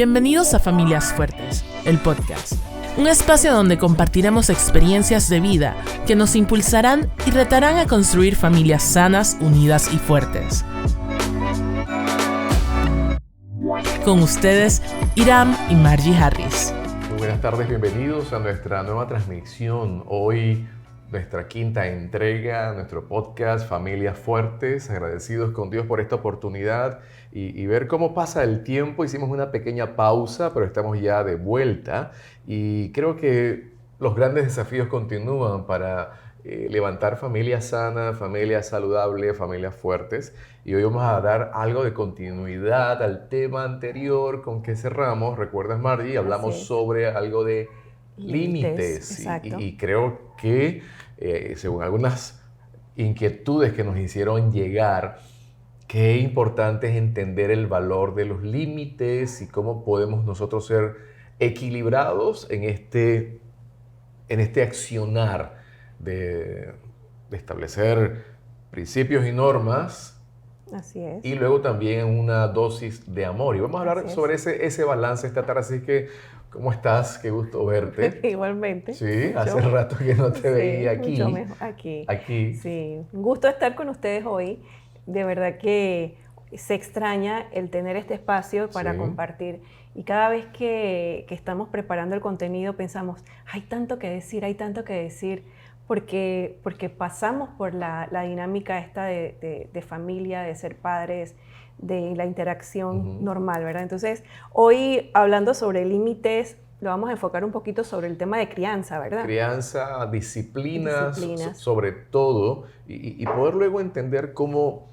Bienvenidos a Familias Fuertes, el podcast. Un espacio donde compartiremos experiencias de vida que nos impulsarán y retarán a construir familias sanas, unidas y fuertes. Con ustedes, Iram y Margie Harris. Muy buenas tardes, bienvenidos a nuestra nueva transmisión. Hoy, nuestra quinta entrega, nuestro podcast Familias Fuertes. Agradecidos con Dios por esta oportunidad y ver cómo pasa el tiempo. Hicimos una pequeña pausa, pero estamos ya de vuelta. Y creo que los grandes desafíos continúan para levantar familias sanas, familias saludables, familias fuertes. Y hoy vamos a dar algo de continuidad al tema anterior con que cerramos. ¿Recuerdas, Margie? Hablamos sobre algo de límites. Y creo que, según algunas inquietudes que nos hicieron llegar, qué importante es entender el valor de los límites y cómo podemos nosotros ser equilibrados en este accionar de establecer principios y normas. Así es. Y luego también una dosis de amor. Y vamos a hablar sobre ese balance esta tarde. Así que, ¿cómo estás? Qué gusto verte. Igualmente. Sí, hace rato que no te veía aquí. Mucho mejor aquí. Aquí. Sí, un gusto estar con ustedes hoy. De verdad que se extraña el tener este espacio para compartir. Y cada vez que estamos preparando el contenido pensamos, hay tanto que decir, porque pasamos por la dinámica esta de familia, de ser padres, de la interacción normal, ¿verdad? Entonces, hoy hablando sobre límites, lo vamos a enfocar un poquito sobre el tema de crianza, ¿verdad? Crianza, disciplinas. Sobre todo, y poder luego entender cómo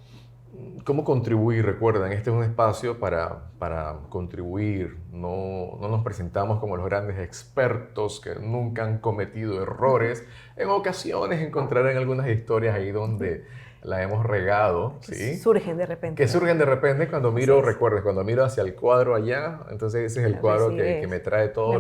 contribuir. Recuerden, este es un espacio para contribuir. No nos presentamos como los grandes expertos que nunca han cometido errores. En ocasiones encontrarán algunas historias ahí donde la hemos regado. ¿Sí? Surgen de repente. Que surgen de repente cuando miro, recuerdes, cuando miro hacia el cuadro allá, entonces ese es el cuadro que me trae todas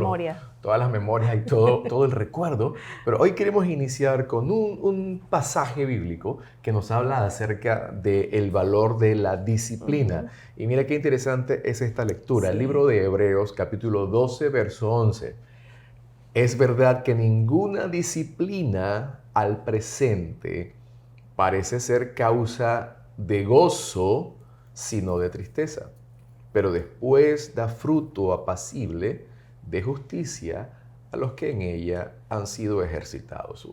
las memorias y todo el recuerdo. Pero hoy queremos iniciar con un pasaje bíblico que nos habla acerca del valor de la disciplina. Y mira qué interesante es esta lectura. El libro de Hebreos, capítulo 12, verso 11. Es verdad que ninguna disciplina al presente parece ser causa de gozo, sino de tristeza. Pero después da fruto apacible de justicia a los que en ella han sido ejercitados.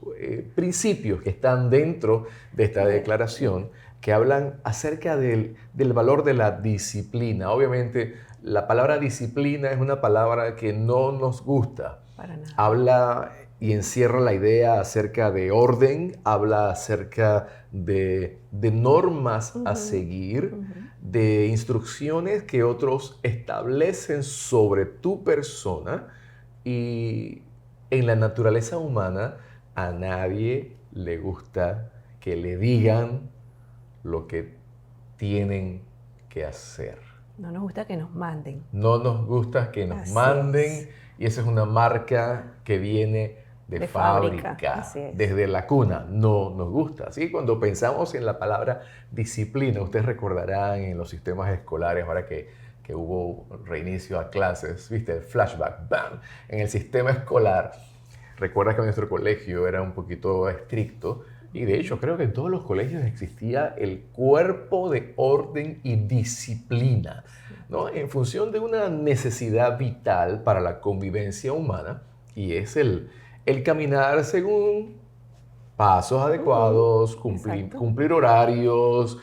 Principios que están dentro de esta declaración que hablan acerca del valor de la disciplina. Obviamente, la palabra disciplina es una palabra que no nos gusta. Para nada. Habla y encierra la idea acerca de orden, habla acerca de normas a seguir, de instrucciones que otros establecen sobre tu persona. Y en la naturaleza humana a nadie le gusta que le digan lo que tienen que hacer. No nos gusta que nos manden. No nos gusta que nos manden. Y esa es una marca que viene de fábrica, desde la cuna. No nos gusta. ¿Sí? Cuando pensamos en la palabra disciplina, ustedes recordarán en los sistemas escolares, ahora que hubo reinicio a clases, ¿viste? El flashback, ¡bam! En el sistema escolar, recuerda que nuestro colegio era un poquito estricto y de hecho creo que en todos los colegios existía el cuerpo de orden y disciplina, ¿no? En función de una necesidad vital para la convivencia humana, y es el caminar según pasos adecuados, cumplir horarios,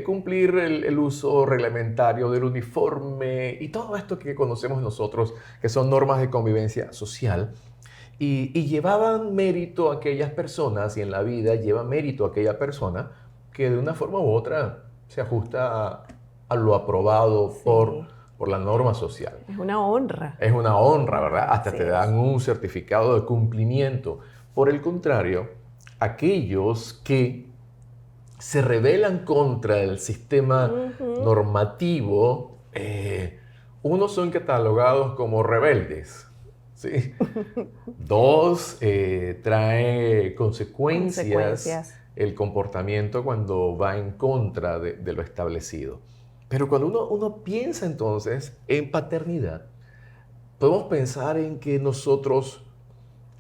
cumplir el uso reglamentario del uniforme y todo esto que conocemos nosotros, que son normas de convivencia social. Y llevaban mérito a aquellas personas, y en la vida lleva mérito a aquella persona que de una forma u otra se ajusta a lo aprobado por la norma social. Es una honra. Es una honra, ¿verdad? Hasta te dan un certificado de cumplimiento. Por el contrario, aquellos que se rebelan contra el sistema normativo, unos son catalogados como rebeldes. ¿Sí? Dos, trae consecuencias el comportamiento cuando va en contra de lo establecido. Pero cuando uno piensa entonces en paternidad, podemos pensar en que nosotros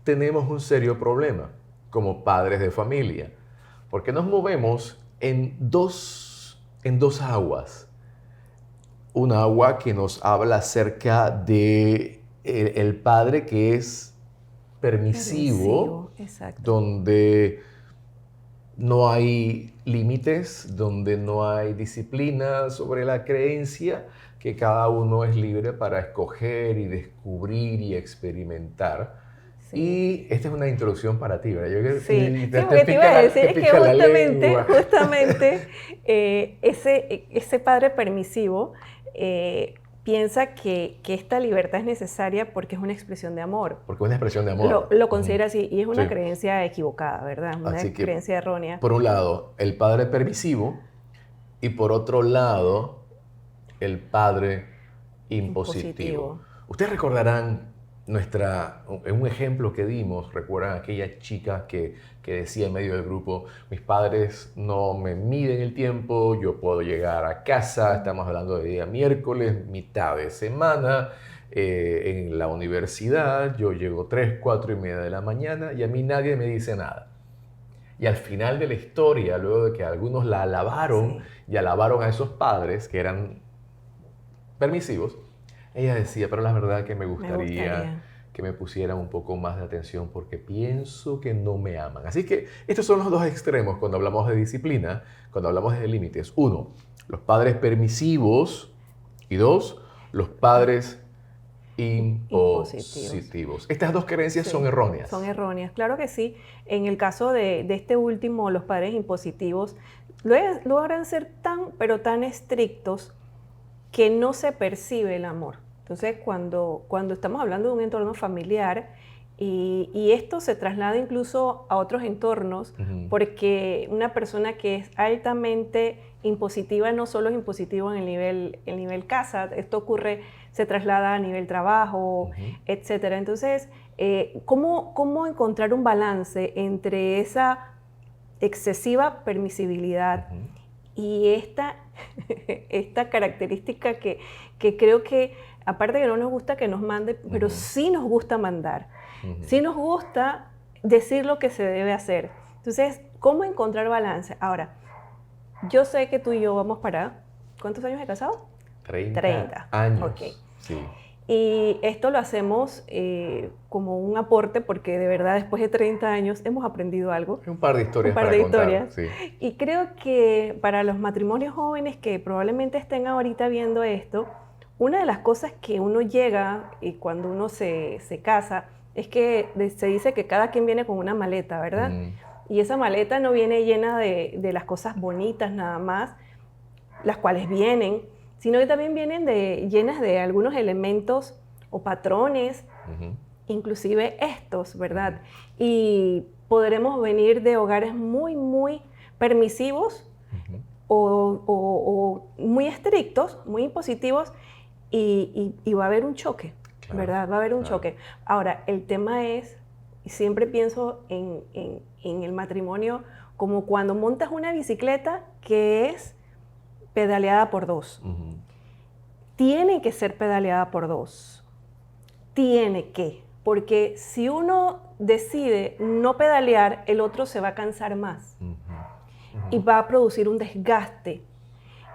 tenemos un serio problema como padres de familia, porque nos movemos en dos aguas. Un agua que nos habla acerca de el padre que es permisivo, donde no hay límites, donde no hay disciplina sobre la creencia, que cada uno es libre para escoger y descubrir y experimentar. Sí. Y esta es una introducción para ti, ¿verdad? Sí, porque te iba a decir es que justamente ese padre permisivo piensa que esta libertad es necesaria porque es una expresión de amor. Porque es una expresión de amor. Lo considera así, y es una creencia equivocada, ¿verdad? Una creencia errónea. Por un lado, el padre permisivo, y por otro lado, el padre impositivo. Ustedes recordarán un ejemplo que dimos, recuerdan aquella chica que decía en medio del grupo, mis padres no me miden el tiempo, yo puedo llegar a casa, estamos hablando de día miércoles, mitad de semana, en la universidad, yo llego 3, 4 y media de la mañana y a mí nadie me dice nada. Y al final de la historia, luego de que algunos la alabaron y alabaron a esos padres que eran permisivos, ella decía, pero la verdad que me gustaría que me pusieran un poco más de atención porque pienso que no me aman. Así que estos son los dos extremos cuando hablamos de disciplina, cuando hablamos de límites. 1, los padres permisivos, y 2, los padres impositivos. Estas dos creencias son erróneas. Son erróneas, claro que sí. En el caso de este último, los padres impositivos logran ser pero tan estrictos que no se percibe el amor. Entonces, cuando estamos hablando de un entorno familiar y esto se traslada incluso a otros entornos, porque una persona que es altamente impositiva no solo es impositivo en el nivel casa, esto se traslada a nivel trabajo, etcétera. Entonces, ¿cómo encontrar un balance entre esa excesiva permisibilidad y esta característica que creo que, aparte que no nos gusta que nos mande, pero sí nos gusta mandar, sí nos gusta decir lo que se debe hacer? Entonces, ¿cómo encontrar balance? Ahora, yo sé que tú y yo vamos para... ¿Cuántos años de casado? 30 años. Ok. Sí. Y esto lo hacemos como un aporte porque de verdad después de 30 años hemos aprendido algo. Un par de historias para contar. Sí. Y creo que para los matrimonios jóvenes que probablemente estén ahorita viendo esto, una de las cosas que uno llega y cuando uno se casa es que se dice que cada quien viene con una maleta, ¿verdad? Y esa maleta no viene llena de las cosas bonitas nada más, las cuales vienen, sino que también vienen llenas de algunos elementos o patrones, inclusive estos, ¿verdad? Y podremos venir de hogares muy, muy permisivos o muy estrictos, muy impositivos, y va a haber un choque, ¿verdad? Va a haber un choque. Ahora, el tema es, y siempre pienso en el matrimonio como cuando montas una bicicleta que es pedaleada por 2. Tiene que ser pedaleada por 2. Tiene que. Porque si uno decide no pedalear, el otro se va a cansar más. Y va a producir un desgaste.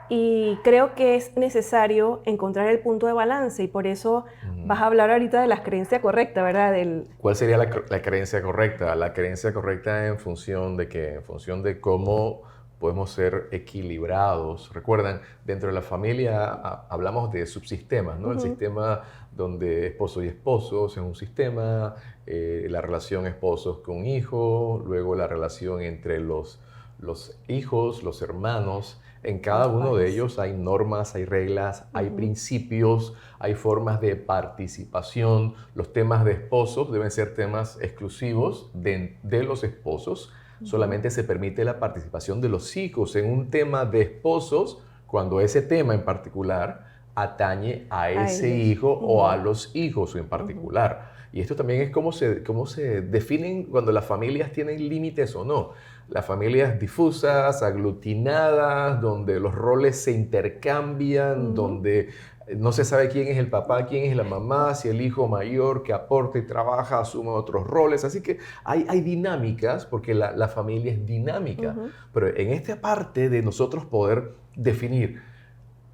Y creo que es necesario encontrar el punto de balance. Y por eso vas a hablar ahorita de la creencia correcta, ¿verdad? ¿Cuál sería la creencia correcta? La creencia correcta en función de qué? En función de cómo podemos ser equilibrados. Recuerdan, dentro de la familia hablamos de subsistemas, ¿no? El sistema donde esposo y esposos es un sistema, la relación esposos con hijos, luego la relación entre los hijos, los hermanos. En cada uno de ellos hay normas, hay reglas, hay principios, hay formas de participación. Los temas de esposos deben ser temas exclusivos de los esposos. Solamente se permite la participación de los hijos en un tema de esposos cuando ese tema en particular atañe a ese hijo o a los hijos en particular. Y esto también es cómo se definen cuando las familias tienen límites o no. Las familias difusas, aglutinadas, donde los roles se intercambian, donde no se sabe quién es el papá, quién es la mamá, si el hijo mayor que aporta y trabaja asume otros roles. Así que hay dinámicas, porque la familia es dinámica. Pero en esta parte de nosotros poder definir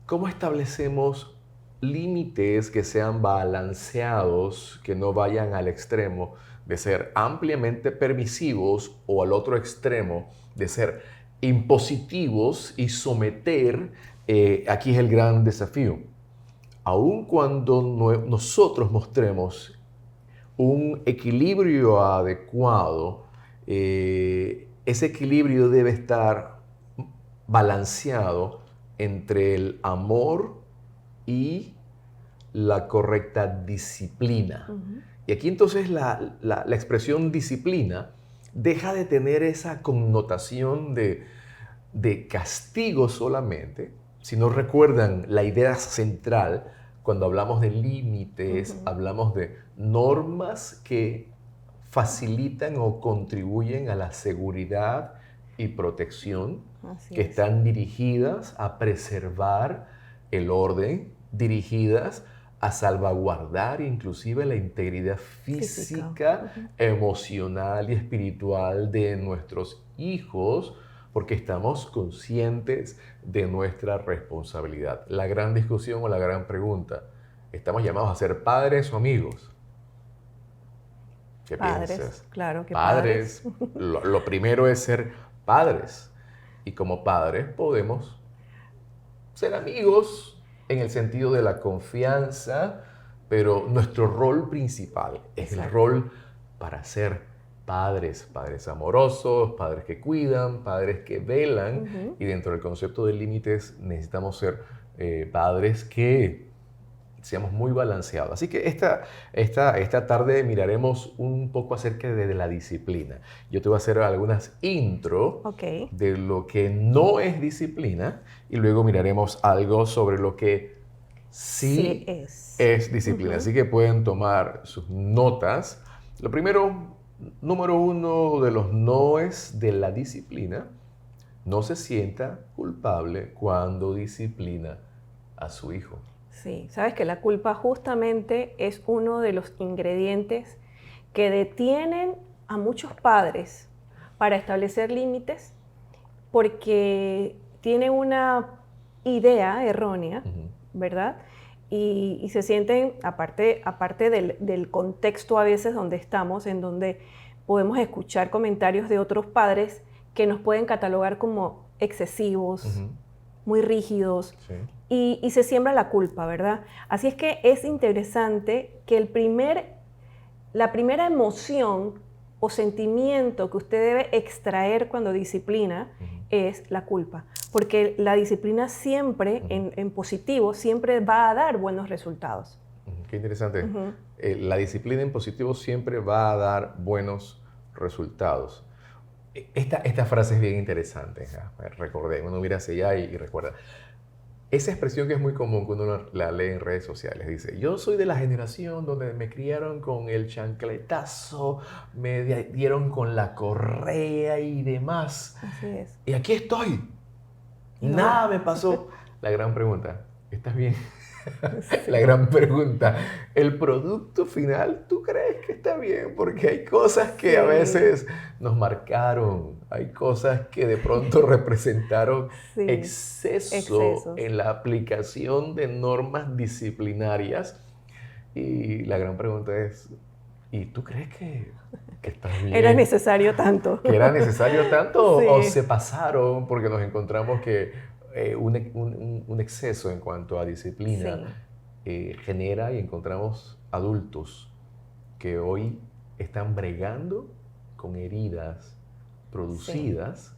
cómo establecemos límites que sean balanceados, que no vayan al extremo de ser ampliamente permisivos o al otro extremo de ser impositivos y someter, aquí es el gran desafío. Aun cuando nosotros mostremos un equilibrio adecuado, ese equilibrio debe estar balanceado entre el amor y la correcta disciplina. Y aquí entonces la expresión disciplina deja de tener esa connotación de castigo solamente. Si no recuerdan la idea central, cuando hablamos de límites, hablamos de normas que facilitan o contribuyen a la seguridad y protección, que están dirigidas a preservar el orden, dirigidas a salvaguardar inclusive la integridad física, emocional y espiritual de nuestros hijos, porque estamos conscientes de nuestra responsabilidad. La gran discusión o la gran pregunta, ¿estamos llamados a ser padres o amigos? ¿Qué piensas? Claro que padres. Lo primero es ser padres. Y como padres podemos ser amigos en el sentido de la confianza, pero nuestro rol principal es el rol para ser padres, padres amorosos, padres que cuidan, padres que velan, y dentro del concepto de límites necesitamos ser padres que seamos muy balanceados. Así que esta tarde miraremos un poco acerca de la disciplina. Yo te voy a hacer algunas intro de lo que no es disciplina y luego miraremos algo sobre lo que sí es disciplina. Así que pueden tomar sus notas. Lo primero, número uno de los noes de la disciplina: no se sienta culpable cuando disciplina a su hijo. Sí, sabes que la culpa justamente es uno de los ingredientes que detienen a muchos padres para establecer límites, porque tienen una idea errónea, ¿verdad? Y se sienten, aparte del contexto a veces donde estamos, en donde podemos escuchar comentarios de otros padres que nos pueden catalogar como excesivos, muy rígidos, y se siembra la culpa, ¿verdad? Así es que es interesante que la primera emoción o sentimiento que usted debe extraer cuando disciplina es la culpa, porque la disciplina siempre, en positivo, siempre va a dar buenos resultados. Qué interesante. La disciplina en positivo siempre va a dar buenos resultados. Esta frase es bien interesante. Recordé, uno mira hacia allá y recuerda. Esa expresión que es muy común cuando uno la lee en redes sociales, dice: yo soy de la generación donde me criaron con el chancletazo, me dieron con la correa y demás. Así es. Y aquí estoy. Nada me pasó. La gran pregunta, ¿estás bien? La gran pregunta, ¿el producto final tú crees que está bien? Porque hay cosas que a veces nos marcaron, hay cosas que de pronto representaron exceso en la aplicación de normas disciplinarias. Y la gran pregunta es, ¿y tú crees que estás bien? ¿Era necesario tanto? ¿Que era necesario tanto o se pasaron porque nos encontramos que un exceso en cuanto a disciplina genera, y encontramos adultos que hoy están bregando con heridas producidas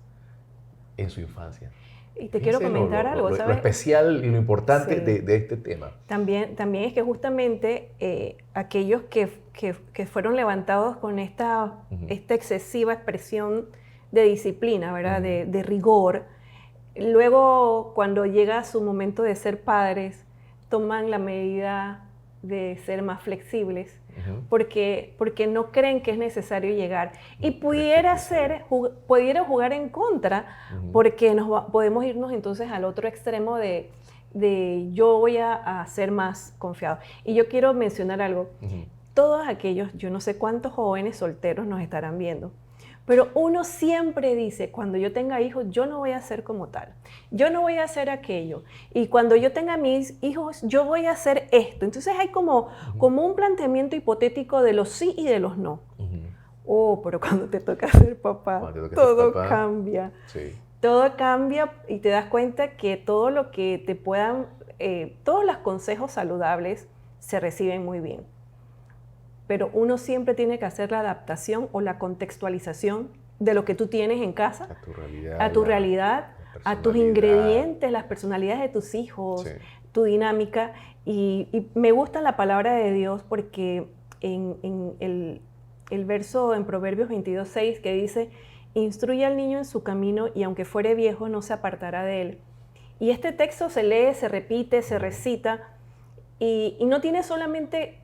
en su infancia? Y te quiero comentar algo, ¿sabes? Lo especial y lo importante de este tema. También es que justamente aquellos que fueron levantados con esta excesiva expresión de disciplina, ¿verdad? De rigor, luego, cuando llega su momento de ser padres, toman la medida de ser más flexibles porque no creen que es necesario llegar. Y pudiera jugar en contra porque podemos irnos entonces al otro extremo de yo voy a ser más confiado. Y yo quiero mencionar algo. Todos aquellos, yo no sé cuántos jóvenes solteros nos estarán viendo, pero uno siempre dice, cuando yo tenga hijos, yo no voy a ser como tal. Yo no voy a hacer aquello. Y cuando yo tenga mis hijos, yo voy a hacer esto. Entonces hay como un planteamiento hipotético de los sí y de los no. Oh, pero cuando te toca ser papá, todo cambia. Sí. Todo cambia y te das cuenta que todo lo que te puedan, todos los consejos saludables se reciben muy bien. Pero uno siempre tiene que hacer la adaptación o la contextualización de lo que tú tienes en casa, a tu realidad, a tus ingredientes, las personalidades de tus hijos, tu dinámica. Y me gusta la palabra de Dios porque en el verso en Proverbios 22:6 que dice, instruye al niño en su camino y aunque fuere viejo no se apartará de él. Y este texto se lee, se repite, se recita y no tiene solamente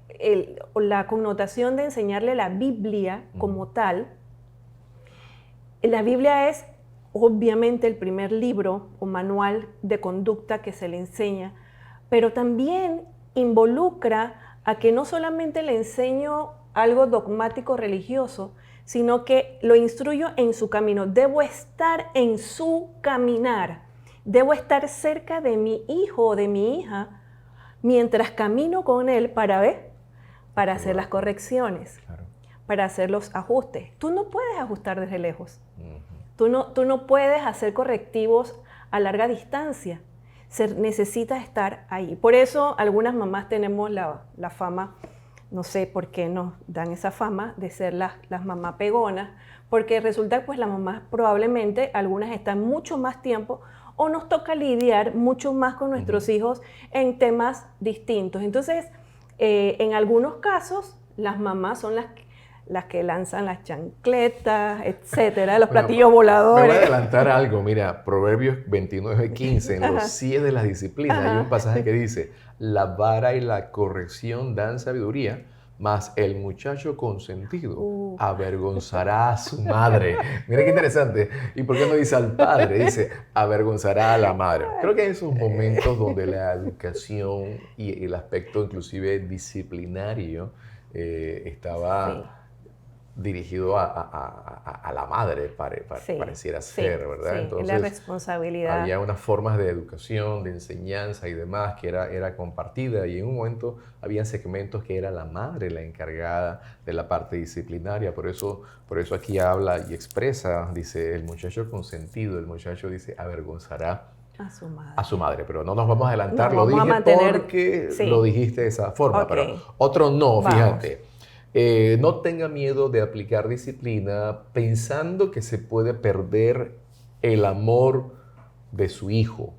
la connotación de enseñarle la Biblia como tal. La Biblia es obviamente el primer libro o manual de conducta que se le enseña, pero también involucra a que no solamente le enseño algo dogmático religioso, sino que lo instruyo en su camino. Debo estar en su caminar, debo estar cerca de mi hijo o de mi hija mientras camino con él para hacer las correcciones, para hacer los ajustes. Tú no puedes ajustar desde lejos. Tú no puedes hacer correctivos a larga distancia. Se necesita estar ahí. Por eso algunas mamás tenemos la fama, no sé por qué nos dan esa fama de ser las mamás pegonas, porque resulta pues las mamás probablemente, algunas están mucho más tiempo o nos toca lidiar mucho más con nuestros hijos en temas distintos. Entonces, en algunos casos, las mamás son las que lanzan las chancletas, etcétera, los platillos voladores. Me voy a adelantar algo. Mira, Proverbios 29:15, en los 100 de las disciplinas, hay un pasaje que dice, la vara y la corrección dan sabiduría, mas el muchacho consentido avergonzará a su madre. Mira qué interesante. ¿Y por qué no dice al padre? Dice, avergonzará a la madre. Creo que hay esos momentos donde la educación y el aspecto inclusive disciplinario estaba dirigido a la madre, pareciera ser, ¿verdad? Sí, entonces, la responsabilidad. Había unas formas de educación, de enseñanza y demás que era compartida, y en un momento había segmentos que era la madre la encargada de la parte disciplinaria. Por eso aquí habla y expresa, dice, el muchacho consentido, el muchacho dice, avergonzará a su madre. Pero no nos vamos a adelantar, lo dije porque lo dijiste de esa forma, pero otro no, fíjate. No tenga miedo de aplicar disciplina pensando que se puede perder el amor de su hijo.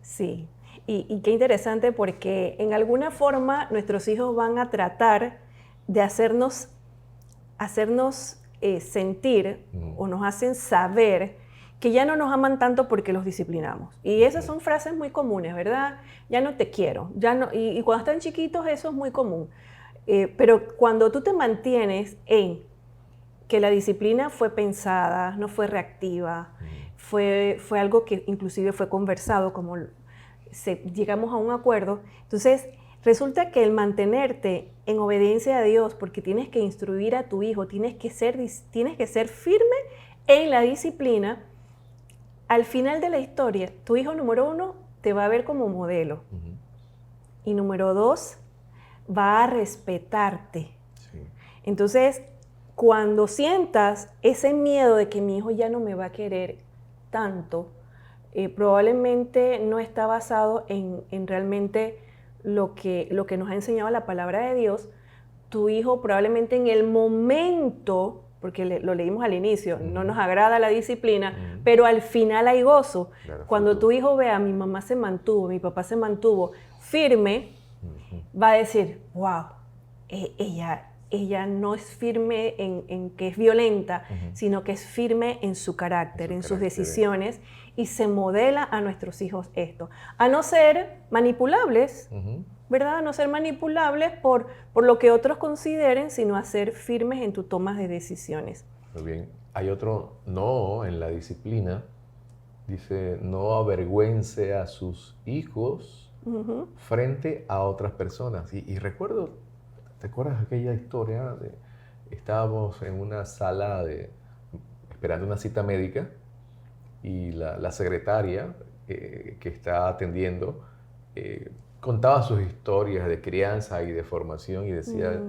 Sí, y qué interesante porque en alguna forma nuestros hijos van a tratar de hacernos sentir o nos hacen saber que ya no nos aman tanto porque los disciplinamos. Y esas son frases muy comunes, ¿verdad? Ya no te quiero. Ya no, y cuando están chiquitos eso es muy común. Pero cuando tú te mantienes en que la disciplina fue pensada, no fue reactiva, fue algo que inclusive fue conversado, como llegamos a un acuerdo, entonces resulta que el mantenerte en obediencia a Dios, porque tienes que instruir a tu hijo, tienes que ser firme en la disciplina, al final de la historia, tu hijo número 1 te va a ver como modelo. Y número 2, va a respetarte. Sí. Entonces, cuando sientas ese miedo de que mi hijo ya no me va a querer tanto, probablemente no está basado en realmente lo que nos ha enseñado la palabra de Dios. Tu hijo probablemente en el momento, porque lo leímos al inicio, no nos agrada la disciplina, pero al final hay gozo. Cuando tu hijo vea, mi mamá se mantuvo, mi papá se mantuvo firme, va a decir, wow, ella no es firme en que es violenta, sino que es firme en su carácter, en sus decisiones, y se modela a nuestros hijos esto. A no ser manipulables, ¿verdad? A no ser manipulables por lo que otros consideren, sino a ser firmes en tu toma de decisiones. Muy bien. Hay otro no en la disciplina. Dice, no avergüence a sus hijos frente a otras personas. Y recuerdo, ¿te acuerdas de aquella historia? Estábamos en una sala esperando una cita médica y la secretaria que está atendiendo contaba sus historias de crianza y de formación y decía,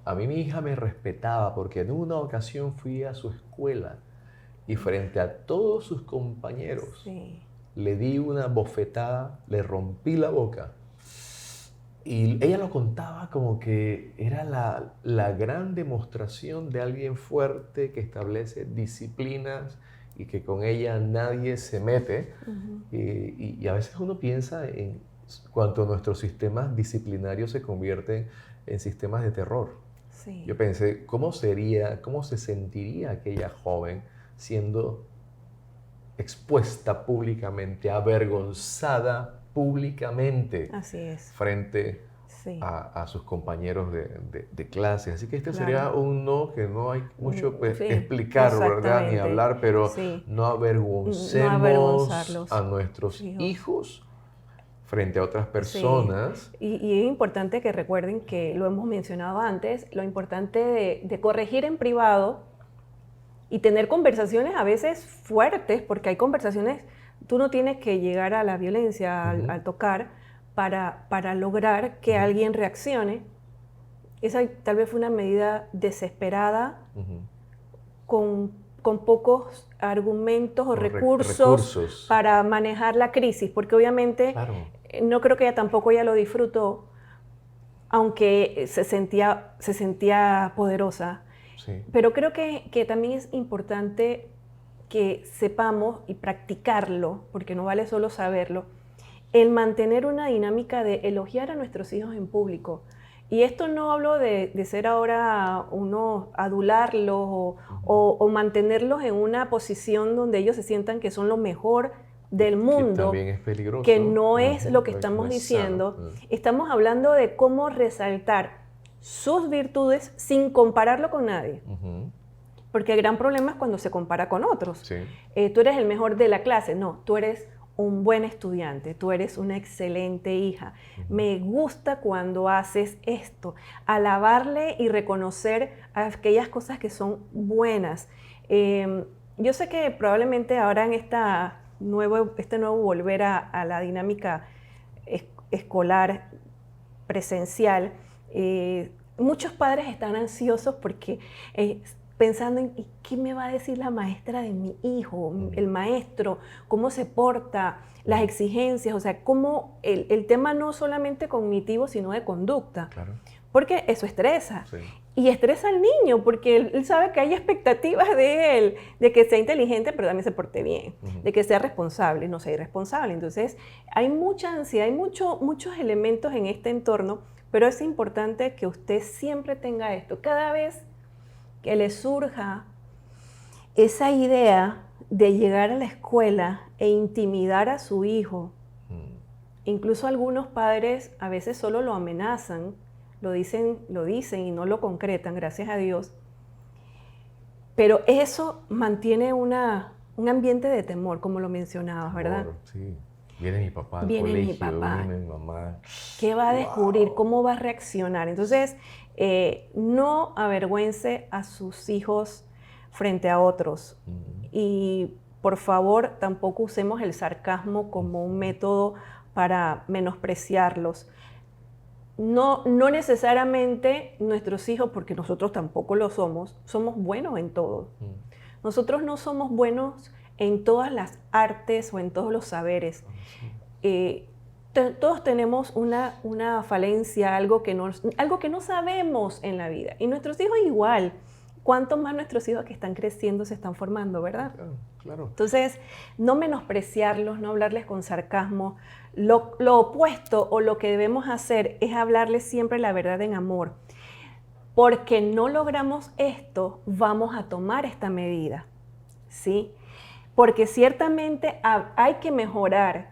a mí mi hija me respetaba porque en una ocasión fui a su escuela y frente a todos sus compañeros le di una bofetada, le rompí la boca. Y ella lo contaba como que era la gran demostración de alguien fuerte que establece disciplinas y que con ella nadie se mete. Y a veces uno piensa en cuanto nuestros sistemas disciplinarios se convierten en sistemas de terror. Sí. Yo pensé, ¿cómo se sentiría aquella joven siendo expuesta públicamente, avergonzada públicamente frente a sus compañeros de clase? Así que este sería un no que no hay mucho explicar, ¿verdad? Ni hablar, pero no avergoncemos a nuestros hijos frente a otras personas. Sí. Y es importante que recuerden que lo hemos mencionado antes, lo importante de corregir en privado y tener conversaciones a veces fuertes, porque hay conversaciones, tú no tienes que llegar a la violencia, al tocar, para lograr que alguien reaccione. Esa tal vez fue una medida desesperada, con pocos argumentos o recursos para manejar la crisis, porque obviamente no creo que ella tampoco lo disfrutó, aunque se sentía poderosa. Sí. Pero creo que también es importante que sepamos y practicarlo, porque no vale solo saberlo, el mantener una dinámica de elogiar a nuestros hijos en público. Y esto no hablo de ser ahora adularlos o mantenerlos en una posición donde ellos se sientan que son lo mejor del mundo. Que también es peligroso. Que no es lo que estamos diciendo. Estamos hablando de cómo resaltar sus virtudes sin compararlo con nadie. Porque el gran problema es cuando se compara con otros. Sí. Tú eres el mejor de la clase. No, tú eres un buen estudiante, tú eres una excelente hija. Me gusta cuando haces esto. Alabarle y reconocer aquellas cosas que son buenas. Yo sé que probablemente ahora en este nuevo volver a la dinámica escolar presencial, muchos padres están ansiosos porque pensando en qué me va a decir la maestra de mi hijo, el maestro, cómo se porta, las exigencias, o sea, cómo el tema no solamente cognitivo, sino de conducta. Claro. Porque eso estresa. Sí. Y estresa al niño, porque él sabe que hay expectativas de él, de que sea inteligente, pero también se porte bien, de que sea responsable, no sea irresponsable. Entonces, hay mucha ansiedad, hay muchos elementos en este entorno, pero es importante que usted siempre tenga esto. Cada vez que le surja esa idea de llegar a la escuela e intimidar a su hijo, incluso algunos padres a veces solo lo amenazan, lo dicen y no lo concretan, gracias a Dios, pero eso mantiene un ambiente de temor, como lo mencionabas, ¿verdad? Sí. Viene mi papá al colegio, viene mi mamá. ¿Qué va a descubrir? ¿Cómo va a reaccionar? Entonces, no avergüence a sus hijos frente a otros. Y por favor, tampoco usemos el sarcasmo como un método para menospreciarlos. No necesariamente nuestros hijos, porque nosotros tampoco lo somos buenos en todo. Nosotros no somos buenos en todas las artes o en todos los saberes. Todos tenemos una falencia, algo que no sabemos en la vida. Y nuestros hijos igual. ¿Cuánto más nuestros hijos que están creciendo se están formando, verdad? Claro. Entonces, no menospreciarlos, no hablarles con sarcasmo. Lo opuesto o lo que debemos hacer es hablarles siempre la verdad en amor. Porque no logramos esto, vamos a tomar esta medida, ¿sí? Porque ciertamente hay que mejorar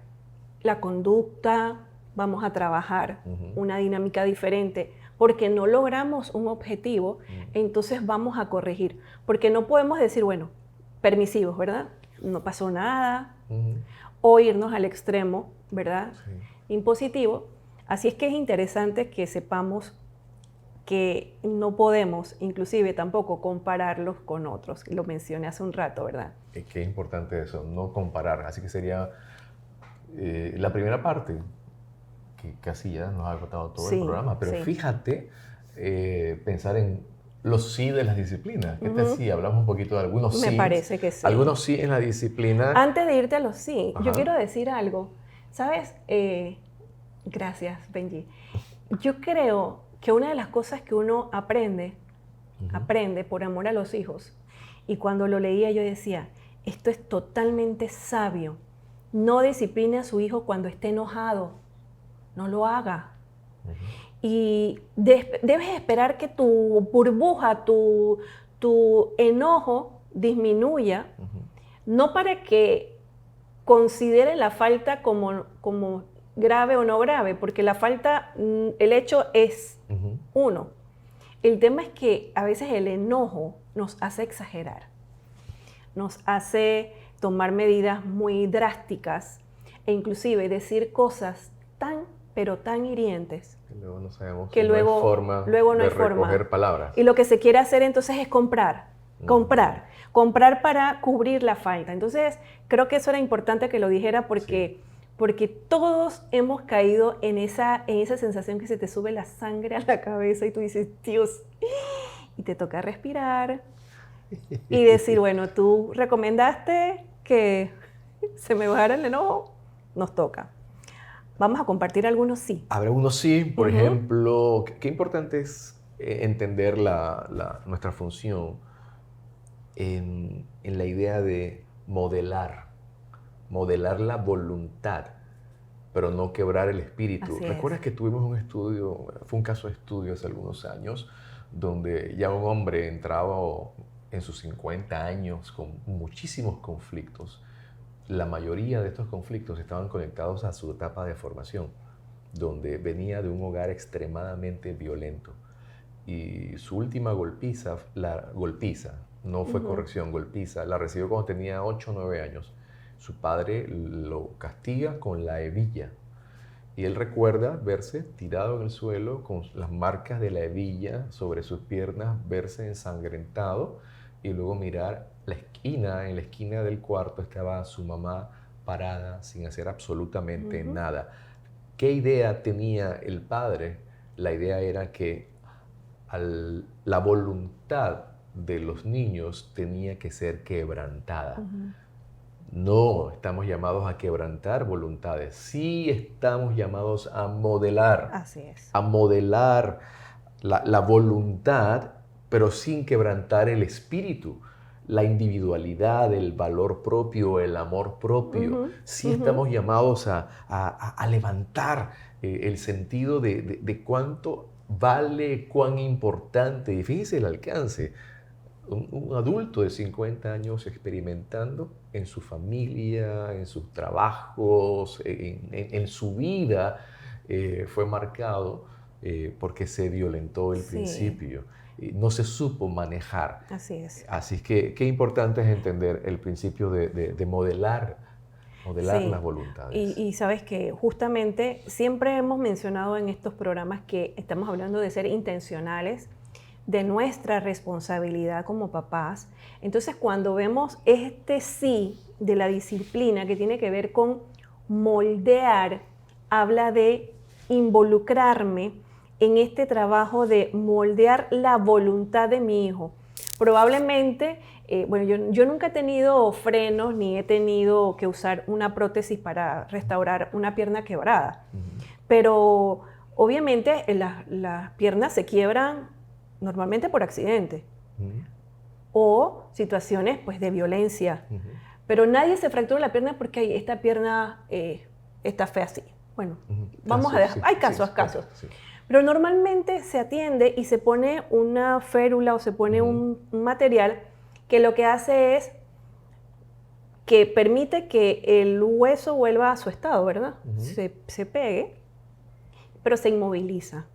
la conducta, vamos a trabajar una dinámica diferente, porque no logramos un objetivo, entonces vamos a corregir. Porque no podemos decir, bueno, permisivos, ¿verdad? No pasó nada, o irnos al extremo, ¿verdad? Sí. Impositivo. Así es que es interesante que sepamos que no podemos, inclusive tampoco, compararlos con otros. Lo mencioné hace un rato, ¿verdad? Es que es importante eso, no comparar. Así que sería la primera parte, que casi ya nos ha agotado todo el programa. Pero fíjate, pensar en los sí de las disciplinas. ¿Qué te decía? Hablamos un poquito de algunos sí. Me parece que sí. Algunos sí en la disciplina. Antes de irte a los sí, yo quiero decir algo. ¿Sabes? Gracias, Benji. Yo creo que una de las cosas que uno aprende por amor a los hijos, y cuando lo leía yo decía, esto es totalmente sabio. No discipline a su hijo cuando esté enojado. No lo haga. Y debes esperar que tu burbuja, tu enojo disminuya, no para que considere la falta como grave o no grave, porque la falta, el hecho es uno. El tema es que a veces el enojo nos hace exagerar, nos hace tomar medidas muy drásticas e inclusive decir cosas pero tan hirientes que luego no sabemos que luego no hay forma recoger palabras. Y lo que se quiere hacer entonces es comprar para cubrir la falta. Entonces creo que eso era importante que lo dijera porque todos hemos caído en esa sensación que se te sube la sangre a la cabeza y tú dices, Dios, y te toca respirar y decir, bueno, tú recomendaste que se me bajara el enojo, nos toca. Vamos a compartir algunos sí. Habrá unos sí, por ejemplo, qué importante es entender nuestra función en la idea de modelar la voluntad, pero no quebrar el espíritu. ¿Recuerdas que tuvimos un estudio, fue un caso de estudio hace algunos años, donde ya un hombre entraba en sus 50 años con muchísimos conflictos? La mayoría de estos conflictos estaban conectados a su etapa de formación, donde venía de un hogar extremadamente violento. Y su última golpiza, no fue corrección, golpiza, la recibió cuando tenía 8 o 9 años. Su padre lo castiga con la hebilla. Y él recuerda verse tirado en el suelo con las marcas de la hebilla sobre sus piernas, verse ensangrentado y luego mirar en la esquina del cuarto estaba su mamá parada sin hacer absolutamente nada. ¿Qué idea tenía el padre? La idea era que la voluntad de los niños tenía que ser quebrantada. No estamos llamados a quebrantar voluntades, sí estamos llamados a modelar. Así es. A modelar la voluntad, pero sin quebrantar el espíritu, la individualidad, el valor propio, el amor propio. Sí estamos llamados a levantar el sentido de cuánto vale, cuán importante, y fíjense el alcance. Un adulto de 50 años experimentando en su familia, en sus trabajos, en su vida, fue marcado porque se violentó el principio. No se supo manejar. Así es. Así es que qué importante es entender el principio de modelar las voluntades. Y sabes que justamente siempre hemos mencionado en estos programas que estamos hablando de ser intencionales, de nuestra responsabilidad como papás. Entonces, cuando vemos este sí de la disciplina que tiene que ver con moldear, habla de involucrarme en este trabajo de moldear la voluntad de mi hijo. Probablemente, yo nunca he tenido frenos ni he tenido que usar una prótesis para restaurar una pierna quebrada. Pero obviamente las piernas se quiebran normalmente por accidente o situaciones pues, de violencia. Pero nadie se fractura la pierna porque esta pierna está fea así. Bueno, vamos a dejar. Hay casos. Sí. Pero normalmente se atiende y se pone una férula o se pone un material que lo que hace es que permite que el hueso vuelva a su estado, ¿verdad? Se pegue pero se inmoviliza.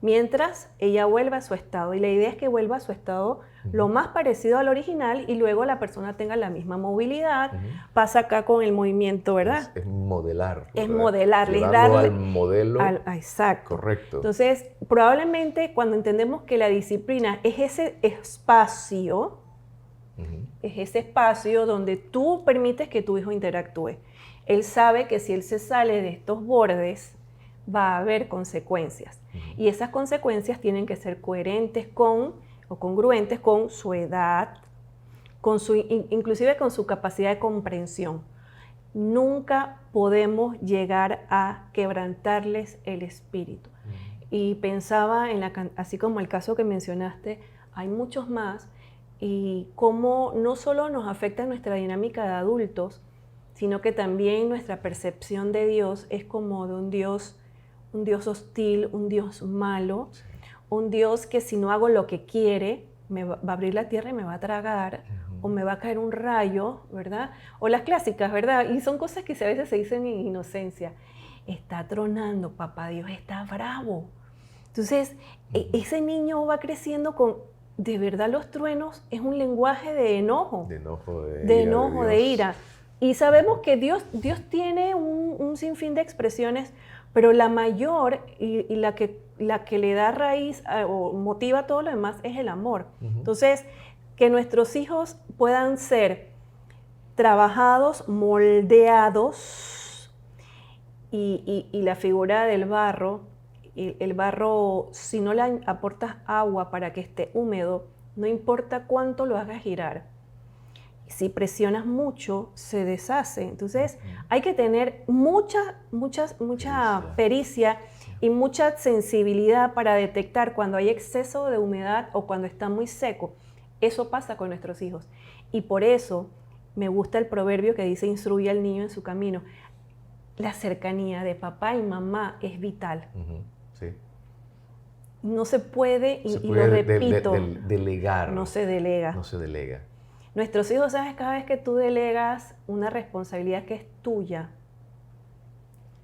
Mientras ella vuelve a su estado. Y la idea es que vuelva a su estado lo más parecido al original y luego la persona tenga la misma movilidad. Pasa acá con el movimiento, ¿verdad? Es modelar. Es modelarle, darle al modelo exacto. Correcto. Entonces, probablemente cuando entendemos que la disciplina es ese espacio, es ese espacio donde tú permites que tu hijo interactúe. Él sabe que si él se sale de estos bordes, va a haber consecuencias. Y esas consecuencias tienen que ser coherentes o congruentes con su edad, inclusive con su capacidad de comprensión. Nunca podemos llegar a quebrantarles el espíritu. Y pensaba, así como el caso que mencionaste, hay muchos más, y cómo no solo nos afecta nuestra dinámica de adultos, sino que también nuestra percepción de Dios es como de un Dios hostil, un Dios malo, un Dios que si no hago lo que quiere, me va a abrir la tierra y me va a tragar, o me va a caer un rayo, ¿verdad? O las clásicas, ¿verdad? Y son cosas que a veces se dicen en inocencia. Está tronando, papá Dios está bravo. Entonces, ese niño va creciendo con, de verdad los truenos es un lenguaje de enojo. De ira. Y sabemos que Dios tiene un sinfín de expresiones, pero la mayor y la que le da raíz o motiva todo lo demás es el amor. Entonces, que nuestros hijos puedan ser trabajados, moldeados, y la figura del barro, el barro, si no le aportas agua para que esté húmedo, no importa cuánto lo hagas girar. Si presionas mucho, se deshace. Entonces, hay que tener mucha pericia y mucha sensibilidad para detectar cuando hay exceso de humedad o cuando está muy seco. Eso pasa con nuestros hijos. Y por eso me gusta el proverbio que dice, instruye al niño en su camino. La cercanía de papá y mamá es vital. Sí. No se puede, y lo repito, delegar. No se delega. No se delega. Nuestros hijos, ¿sabes? Cada vez que tú delegas una responsabilidad que es tuya,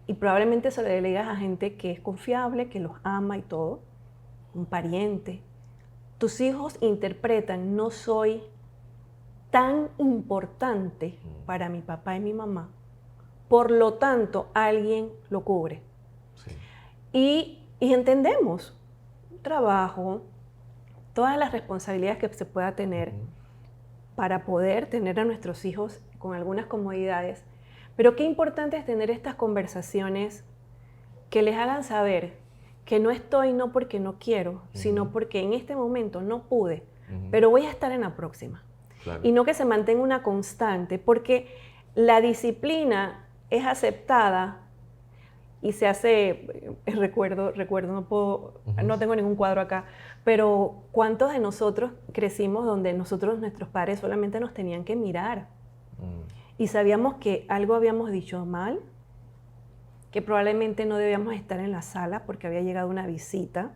y probablemente se lo delegas a gente que es confiable, que los ama y todo, un pariente, tus hijos interpretan, no soy tan importante para mi papá y mi mamá, por lo tanto, alguien lo cubre. Sí. Y entendemos, trabajo, todas las responsabilidades que se pueda tener, para poder tener a nuestros hijos con algunas comodidades. Pero qué importante es tener estas conversaciones que les hagan saber que no estoy no porque no quiero, sino porque en este momento no pude, pero voy a estar en la próxima. Claro. Y no que se mantenga una constante, porque la disciplina es aceptada y se hace, recuerdo, no tengo ningún cuadro acá, pero ¿cuántos de nosotros crecimos donde nuestros padres solamente nos tenían que mirar? Y sabíamos que algo habíamos dicho mal, que probablemente no debíamos estar en la sala porque había llegado una visita,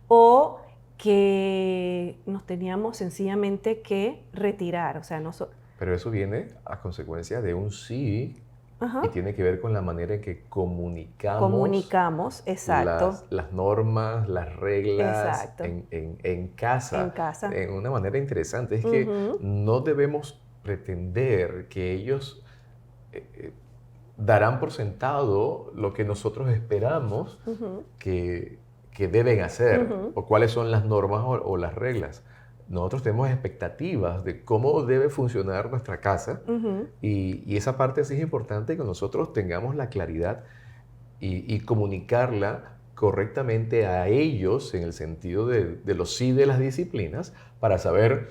o que nos teníamos sencillamente que retirar. O sea, pero eso viene a consecuencia de un sí. Y tiene que ver con la manera en que comunicamos exacto. Las normas, las reglas en casa. En una manera interesante. Es que no debemos pretender que ellos darán por sentado lo que nosotros esperamos que deben hacer, o cuáles son las normas o las reglas. Nosotros tenemos expectativas de cómo debe funcionar nuestra casa, y esa parte sí es importante, que nosotros tengamos la claridad y comunicarla correctamente a ellos en el sentido de los sí de las disciplinas, para saber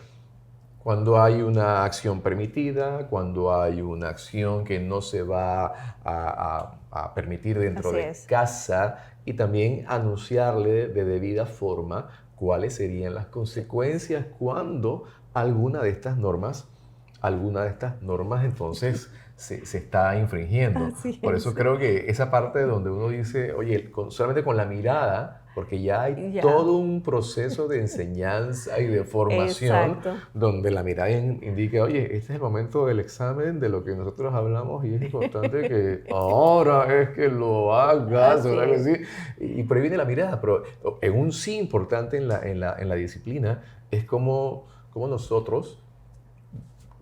cuándo hay una acción permitida, cuándo hay una acción que no se va a permitir dentro de casa, y también anunciarle de debida forma cuáles serían las consecuencias cuando alguna de estas normas entonces se está infringiendo. Por eso creo que esa parte donde uno dice, oye, solamente con la mirada porque ya hay todo un proceso de enseñanza y de formación donde la mirada indica, oye, este es el momento del examen de lo que nosotros hablamos y es importante que ahora es que lo hagas, o algo así. Y por ahí viene la mirada, pero en un sí importante en la disciplina es como nosotros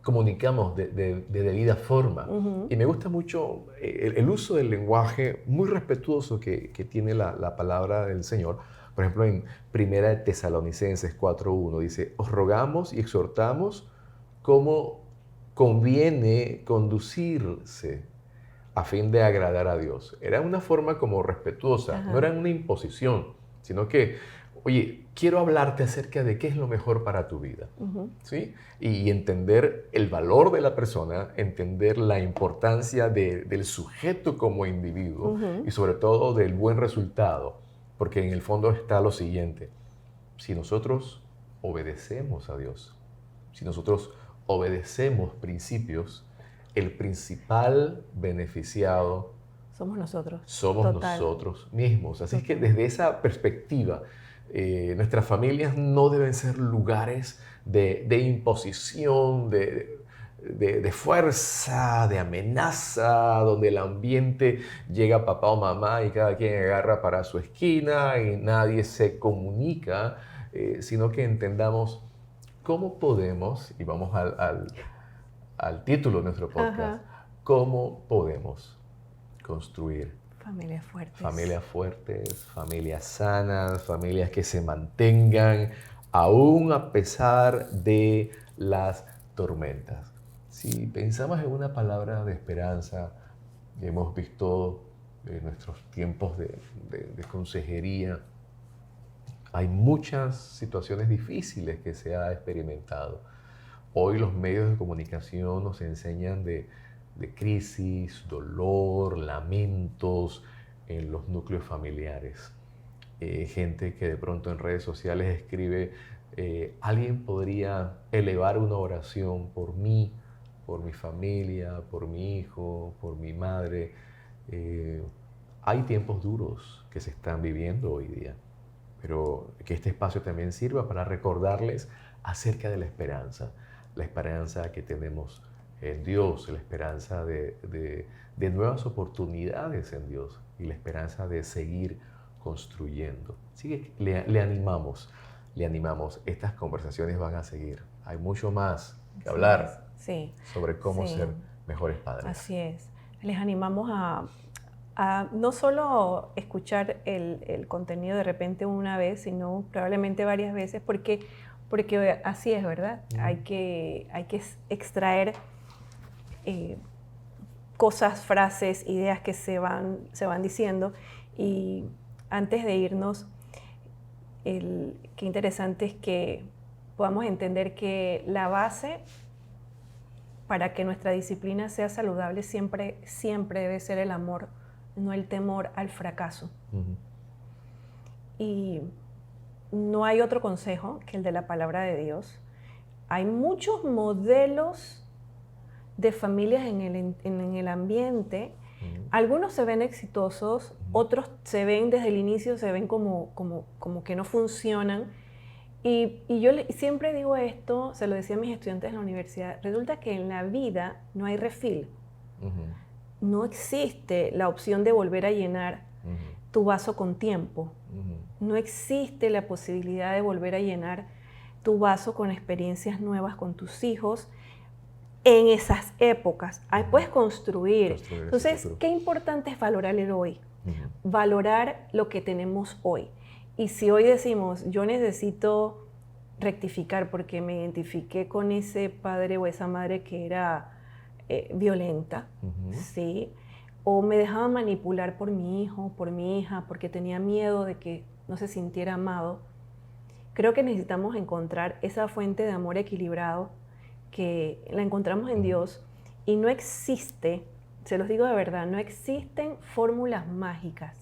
comunicamos de debida forma. Y me gusta mucho el uso del lenguaje muy respetuoso que tiene la palabra del Señor. Por ejemplo, en 1 Tesalonicenses 4:1 dice, os rogamos y exhortamos cómo conviene conducirse a fin de agradar a Dios. Era una forma como respetuosa, no era una imposición, sino que, oye, quiero hablarte acerca de qué es lo mejor para tu vida, ¿sí? Y entender el valor de la persona, entender la importancia del sujeto como individuo y sobre todo del buen resultado, porque en el fondo está lo siguiente, si nosotros obedecemos a Dios, si nosotros obedecemos principios, el principal beneficiado somos nosotros. Somos nosotros mismos. Así es que desde esa perspectiva, nuestras familias no deben ser lugares de imposición, de fuerza, de amenaza, donde el ambiente llega papá o mamá y cada quien agarra para su esquina y nadie se comunica, sino que entendamos cómo podemos, y vamos al título de nuestro podcast, cómo podemos construir familias fuertes. Familias fuertes, familias sanas, familias que se mantengan aún a pesar de las tormentas. Si pensamos en una palabra de esperanza, hemos visto en nuestros tiempos de consejería, hay muchas situaciones difíciles que se ha experimentado. Hoy los medios de comunicación nos enseñan de crisis, dolor, lamentos en los núcleos familiares. Gente que de pronto en redes sociales escribe, alguien podría elevar una oración por mí, por mi familia, por mi hijo, por mi madre. Hay tiempos duros que se están viviendo hoy día, pero que este espacio también sirva para recordarles acerca de la esperanza que tenemos en Dios, la esperanza de nuevas oportunidades en Dios y la esperanza de seguir construyendo. Así que le animamos. Estas conversaciones van a seguir. Hay mucho más que hablar sobre cómo ser mejores padres. Así es. Les animamos a no solo escuchar el contenido de repente una vez, sino probablemente varias veces, porque así es, ¿verdad? Hay que extraer cosas, frases, ideas que se van diciendo. Y antes de irnos, qué interesante es que podamos entender que la base para que nuestra disciplina sea saludable siempre debe ser el amor, no el temor al fracaso. Y no hay otro consejo que el de la palabra de Dios. Hay muchos modelos de familias en el ambiente. Algunos se ven exitosos, otros se ven desde el inicio, se ven como que no funcionan. Y yo siempre digo esto, se lo decía a mis estudiantes en la universidad, resulta que en la vida no hay refill. No existe la opción de volver a llenar tu vaso con tiempo. No existe la posibilidad de volver a llenar tu vaso con experiencias nuevas con tus hijos en esas épocas. Ahí puedes construir. Entonces, qué importante es valorar el hoy. Valorar lo que tenemos hoy. Y si hoy decimos, yo necesito rectificar porque me identifiqué con ese padre o esa madre que era violenta, ¿sí? O me dejaba manipular por mi hijo, por mi hija, porque tenía miedo de que no se sintiera amado. Creo que necesitamos encontrar esa fuente de amor equilibrado que la encontramos en Dios, y no existe, se los digo de verdad, no existen fórmulas mágicas.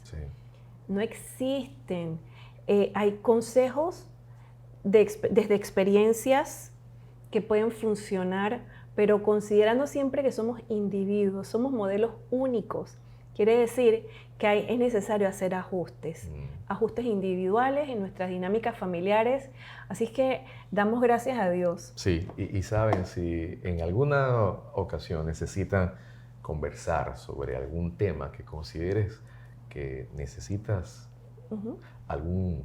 No existen. Hay consejos desde experiencias que pueden funcionar, pero considerando siempre que somos individuos, somos modelos únicos, quiere decir que es necesario hacer ajustes, ajustes individuales en nuestras dinámicas familiares. Así es que damos gracias a Dios. Sí, y saben, si en alguna ocasión necesitan conversar sobre algún tema que consideres que necesitas algún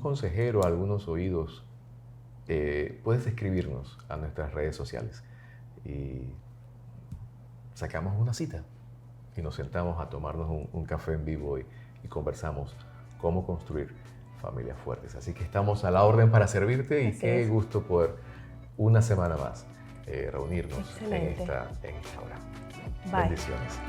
consejero, algunos oídos, puedes escribirnos a nuestras redes sociales y sacamos una cita y nos sentamos a tomarnos un café en vivo y conversamos cómo construir familias fuertes. Así que estamos a la orden para servirte. Así y qué gusto poder una semana más reunirnos en esta hora. Bye. Bendiciones.